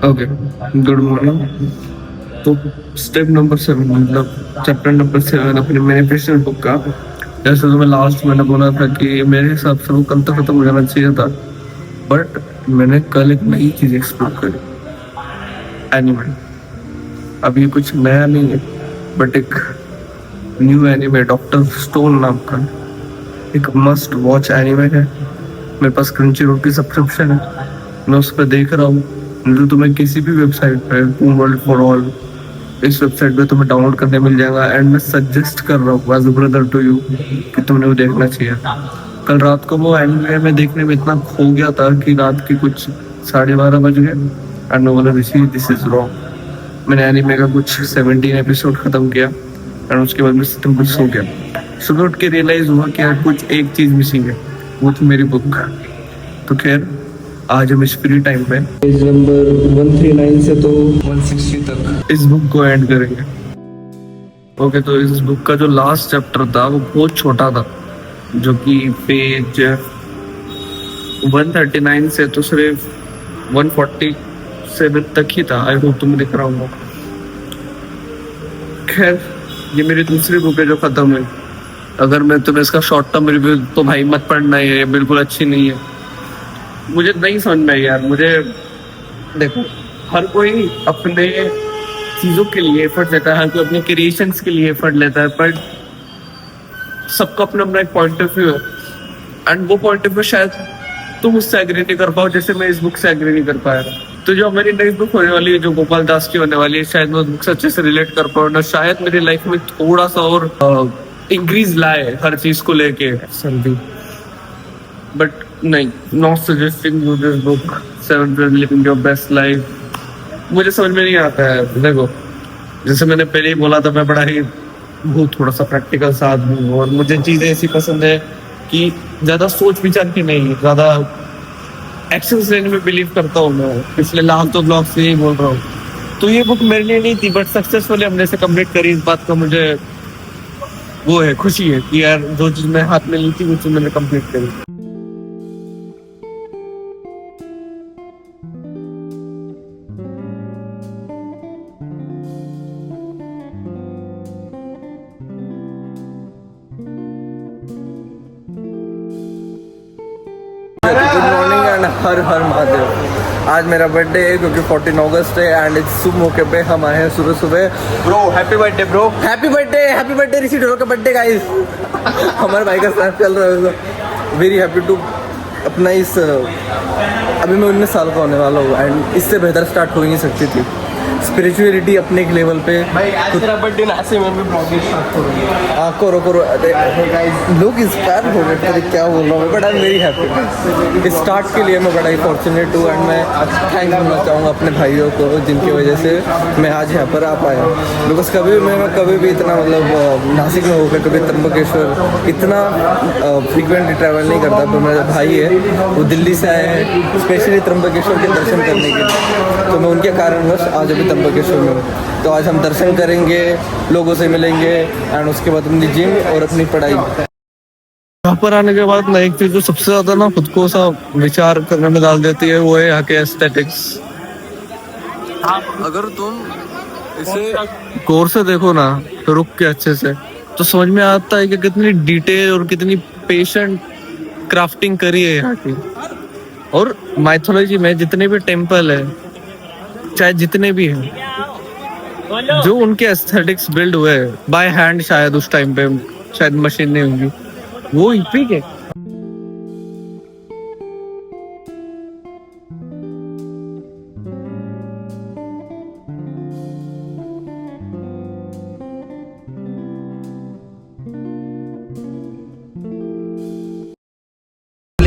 Okay, good morning. तो step number 7 मतलब chapter number 7 अपने मैनिफेस्टेशन बुक का, जैसे तो मैं लास्ट मैंने बोला था कि मेरे हिसाब से वो कल तक खत्म हो जाना चाहिए था, बट मैंने कल एक नई चीज एक्सप्लोर करी, एनिमे। अब ये कुछ नया नहीं है, बट एक न्यू एनिमे डॉक्टर स्टोन नाम का एक मस्ट वॉच एनिमे है। मेरे पास क्रंची रोड की सब्सक्रिप्शन है, मैं उस पर देख रहा हूँ। जो तुम्हें किसी भी वेबसाइट पे वर्ल्ड फॉर ऑल, इस वेबसाइट पे तुम्हें डाउनलोड करने मिल जाएगा। एंड मैं सजेस्ट कर रहा हूँ as a brother to you कि तुमने वो देखना चाहिए। कल रात को वो एनिमे में देखने में इतना खो गया था कि रात के कुछ 12:30 बज गए। एंड नो बोला दिस इज रॉन्ग। मैंने एनिमे का कुछ 17 एपिसोड खत्म किया एंड उसके बाद मैं सिंपल सो गया। सुबह उठ के रियलाइज हुआ कि यार कुछ एक चीज मिसिंग है, वो थी मेरी बुक। तो खैर आज हम इस फ्री टाइम में पेज नंबर 139 से तो 160 तक इस बुक को एंड करेंगे। ओके, तो इस बुक का जो लास्ट चैप्टर था वो बहुत छोटा था, जो कि पेज 139 से तो सिर्फ 147 तक ही था। आई होप तुम दिख रहा होगा। खैर ये मेरी दूसरी बुक है जो खत्म है। अगर मैं तुम्हें इसका शॉर्ट टर्म रिव्यू, तो भाई मत पढ़ना है, ये बिल्कुल अच्छी नहीं है। मुझे नहीं समझ में आई यार। मुझे देखो, हर कोई अपने चीजों के लिए एफर्ट देता है, हर कोई अपने क्रिएशंस के लिए एफर्ट लेता है, पर सबका अपना अपना एक पॉइंट ऑफ व्यू है। एंड वो पॉइंट ऑफ व्यू शायद तुम उससे एग्री नहीं कर पाओ, जैसे मैं इस बुक से एग्री नहीं कर पाया। तो जो मेरी नेक्स्ट बुक होने वाली है, जो गोपाल दास की होने वाली है, शायद मैं उस बुक से अच्छे से रिलेट कर पाऊँ ना, शायद मेरी लाइफ में थोड़ा सा और इंक्रीज लाए हर चीज को लेके सर्दी। बट नहीं, not suggesting you this book 7 ways living your best life. मुझे समझ में नहीं आता है। देखो, जैसे मैंने पहले ही बोला था, मैं बड़ा ही बहुत थोड़ा सा प्रैक्टिकल सा आदमी हूँ, और मुझे चीजें ऐसी पसंद है कि ज्यादा सोच विचार की नहीं, ज्यादा एक्शंस लेने में बिलीव करता हूँ। मैं पिछले लाख तो ब्लॉग से यही बोल रहा हूँ। तो ये बुक मेरे लिए नहीं थी, बट सक्सेसफुली हमने से कंप्लीट करी। इस बात का मुझे वो है, खुशी है कि यार जो चीज मैं हाथ में ली थी वो चीज मैंने कंप्लीट करी। गुड मॉर्निंग एंड हर हर महादेव। आज मेरा बर्थडे है क्योंकि 14 अगस्त है एंड इस शुभ मौके पे हम आए हैं सुबह सुबह। Bro happy birthday bro. Happy birthday Rishi Dhoro का बर्थडे गाइस। हमारे भाई का स्नैप चल रहा है। वेरी हैप्पी टू अपना इस अभी मैं 19 साल का होने वाला हूँ एंड इससे बेहतर स्टार्ट हो ही नहीं सकती थी। स्पिरिचुअलिटी अपने एक लेवल पे। भाई आज तेरा बर्थडे ना से मैं भी ब्लॉगिंग स्टार्ट करूंगा। करो लोग इंस्पायर हो रहे थे, क्या बोल रहा हूँ, but I am very happy. इस स्टार्ट के लिए मैं बड़ा ही फॉर्चुनेट हूँ एंड मैं थैंक करना चाहूँगा अपने भाइयों को जिनकी वजह से मैं आज यहाँ पर आ पाया। बिकॉज मैं कभी भी इतना मतलब नासिक में होकर कभी त्र्यंबकेश्वर इतना फ्रिक्वेंटली ट्रैवल नहीं करता। तो मेरा भाई है वो दिल्ली से आए हैं स्पेशली त्र्यंबकेश्वर के दर्शन करने के लिए, तो मैं उनके कारणवश आज अभी त्र्यंबकेश्वर में हूँ। तो आज हम दर्शन करेंगे, लोगों से मिलेंगे एंड उसके बाद अपनी जिम और अपनी पढ़ाई। यहाँ पर आने के बाद ना एक चीज जो सबसे ज्यादा ना खुद को सा विचार करने में डाल देती है, वो है यहाँ के एस्थेटिक्स। अगर तुम इसे गौर से देखो ना, तो रुक के अच्छे से, तो समझ में आता है कि कितनी डिटेल और कितनी पेशेंट क्राफ्टिंग करी है यहाँ की। और माइथोलॉजी में जितने भी टेम्पल है, चाहे जितने भी हैं, जो उनके एस्थेटिक्स बिल्ड हुए बाय हैंड, शायद उस टाइम पे शायद मशीन नहीं होंगी, वो यूपी के।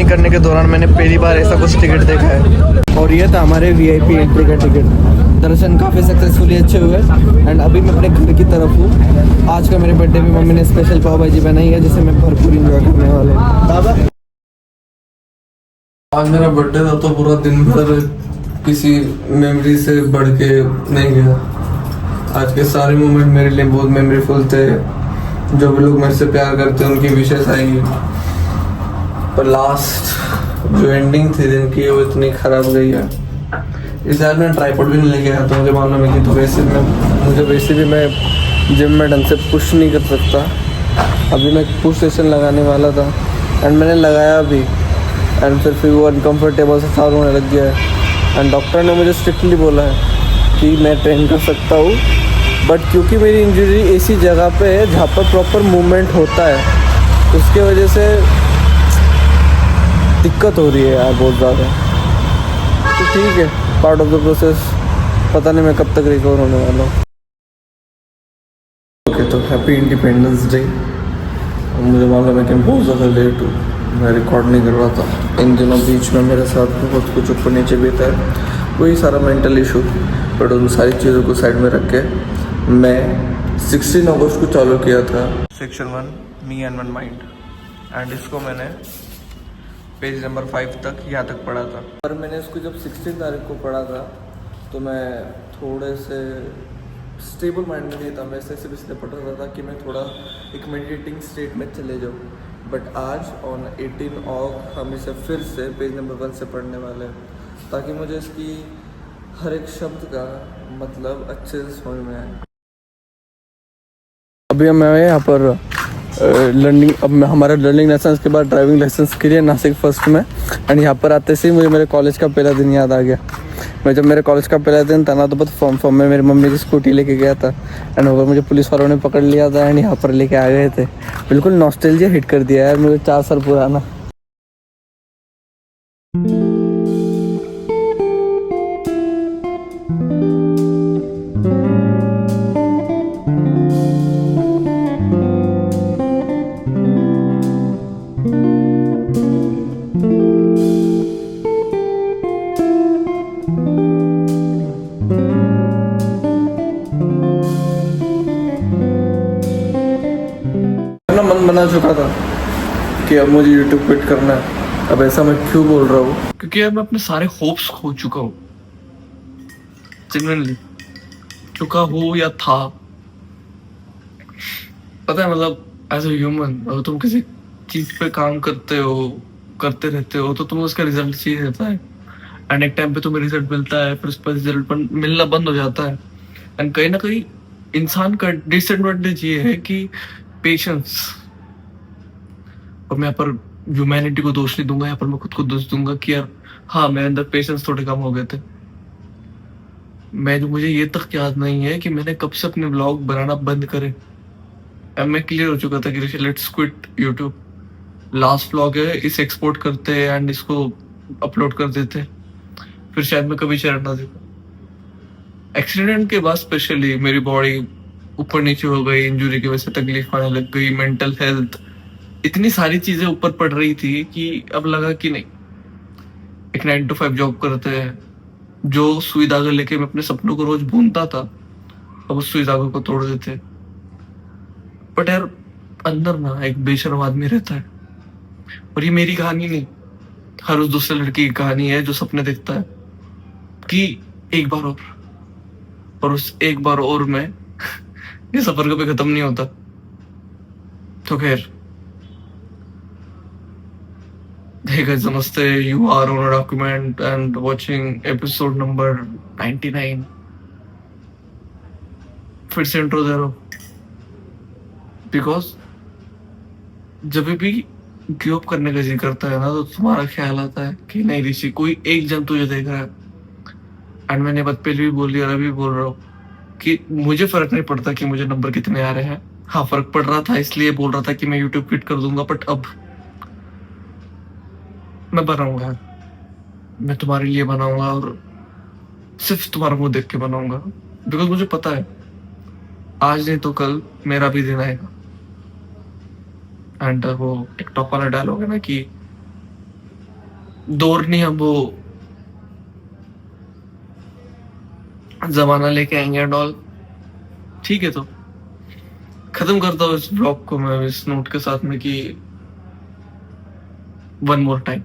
करने के दौरान मैंने पहली बार ऐसा कुछ टिकट देखा है, और ये था हमारे वीआईपी एंट्री का टिकट। दर्शन काफ़ी सक्सेसफुली अच्छे हुए एंड अभी मैं अपने घर की तरफ हूँ। आज का मेरे बर्थडे में मम्मी ने स्पेशल पाव भाजी बनाई है, जिसे मैं भरपूर इंजॉय करने वाला हूँ। आज मेरा बर्थडे था, तो पूरा दिन भर किसी मेमोरी से बढ़ के नहीं गया। आज के सारे मोमेंट मेरे लिए बहुत मेमोरीफुल थे। जो भी लोग मेरे से प्यार करते हैं उनकी विशेष आई, पर लास्ट जो एंडिंग थी दिन की वो इतनी खराब गई है इस यार मैं ट्राइपॉड भी नहीं लेके आया तो मुझे मालूम है कि तो वैसे भी मैं जिम में ढंग से पुश नहीं कर सकता। अभी मैं पुश सेशन लगाने वाला था एंड मैंने लगाया भी एंड फिर वो अनकम्फर्टेबल सा चालू होने लग गया है एंड डॉक्टर ने मुझे स्ट्रिक्टली बोला है कि मैं ट्रेन कर सकता हूँ, बट क्योंकि मेरी इंजरी ऐसी जगह पे है जहाँ पर प्रॉपर मूवमेंट होता है उसके वजह से दिक्कत हो रही है यार बहुत ज़्यादा। तो ठीक है, पार्ट ऑफ द प्रोसेस। पता नहीं मैं कब तक रिकवर होने वाला हूँ। ओके, तो हैप्पी इंडिपेंडेंस डे। मुझे मालूम है कि मैं बहुत ज़्यादा लेट हूँ, मैं रिकॉर्ड नहीं कर रहा था। इन दिनों बीच में मेरे साथ बहुत कुछ ऊपर नीचे भी था, वही सारा मेंटल इशू, बट उन सारी चीज़ों को साइड में रख के मैं 16 अगस्त को चालू किया था section 1 me and one mind and इसको मैंने पेज नंबर 5 तक यहाँ तक पढ़ा था। पर मैंने इसको जब 16 तारीख को पढ़ा था तो मैं थोड़े से स्टेबल माइंड में नहीं था, मैं ऐसे इसलिए पढ़ रहा था कि मैं थोड़ा एक मेडिटेटिंग स्टेट में चले जाऊँ। बट आज ऑन 18 ऑग हम इसे फिर से पेज नंबर 1 से पढ़ने वाले हैं ताकि मुझे इसकी हर एक शब्द का मतलब अच्छे से समझ में आए। अभी मैं यहाँ पर लर्निंग, अब हमारा लर्निंग लाइसेंस के बाद ड्राइविंग लाइसेंस के लिए नासिक फर्स्ट में एंड यहाँ पर आते से ही मुझे मेरे कॉलेज का पहला दिन याद आ गया। मैं जब मेरे कॉलेज का पहला दिन था ना तो बहुत फॉर्म में मेरी मम्मी की स्कूटी लेके गया था एंड वहाँ पर मुझे पुलिस वालों ने पकड़ लिया था एंड यहाँ पर लेके आ गए थे। बिल्कुल नॉस्टैल्जिया हिट कर दिया यार मुझे 4 साल पुराना। मन बना चुका था कि अब मुझे YouTube क्विट करना है। अब ऐसा मैं क्यों बोल रहा हूँ? क्योंकि अब मैं अपने सारे होप्स खो चुका हूँ, जेन्युइनली चुका हूँ या था। पता है मतलब एज ए ह्यूमन अगर तुम किसी चीज पे काम करते रहते हो तो तुम्हें उसका रिजल्ट चाहिए रहता है एंड एक टाइम पे तुम्हें रिजल्ट मिलता है, फिर उस पर रिजल्ट मिलना बंद हो जाता है। एंड कहीं ना कहीं इंसान का डिसएडवांटेज ये है कि पेशेंस। और मैं यहाँ पर ह्यूमैनिटी को दोष नहीं दूंगा, यहाँ पर मैं खुद को दोष दूंगा कि यार हाँ मेरे अंदर पेशेंस थोड़े कम हो गए थे। मुझे ये तक याद नहीं है कि मैंने कब से अपने व्लॉग बनाना बंद करे। अब मैं क्लियर हो चुका था कि let's quit YouTube. Last vlog है, इसे एक्सपोर्ट करते हैं एंड इसको अपलोड कर देते हैं, फिर शायद मैं कभी शरण ना देखूं। एक्सीडेंट के बाद स्पेशली मेरी बॉडी ऊपर नीचे हो गई, इंजरी की वजह से तकलीफ आने लग गई, मेंटल हेल्थ, इतनी सारी चीजें ऊपर पड़ रही थी कि अब लगा कि नहीं, एक 9 to 5 जॉब करते हैं। जो सुई धागा लेके मैं अपने सपनों को रोज बुनता था अब उस सुई धागे को तोड़ देते। बट यार अंदर ना एक बेशर्म आदमी रहता है, और ये मेरी कहानी नहीं, हर उस दूसरे लड़की की कहानी है जो सपने देखता है कि एक बार और उस एक बार और में ये सफर कभी खत्म नहीं होता। तो खैर, hey guys, namaste. You are on a document and watching episode number 99. फिर से इंट्रो दे रहा हूँ बिकॉज जब भी गिव अप करने का जी करता है ना तो तुम्हारा ख्याल आता है कि नहीं ऋषि, कोई एक जन तुझे देख रहा है। एंड मैंने बात पहले भी बोली और अभी बोल रहा हूँ कि मुझे फर्क नहीं पड़ता कि मुझे नंबर कितने आ रहे हैं। हाँ, फर्क पड़ रहा था इसलिए बोल रहा था कि मैं यूट्यूब क्विट कर दूंगा, बट अब मैं बनाऊंगा, मैं तुम्हारे लिए बनाऊंगा और सिर्फ तुम्हारा मुंह देख के बनाऊंगा। बिकॉज मुझे पता है आज नहीं तो कल मेरा भी दिन आएगा। एंड वो टिकटॉक वाला डायलॉग है ना कि दौर नहीं, हम वो जमाना लेके आएंगे एंड ऑल। ठीक है, तो खत्म करता हूँ इस ब्लॉग को मैं इस नोट के साथ में कि वन मोर टाइम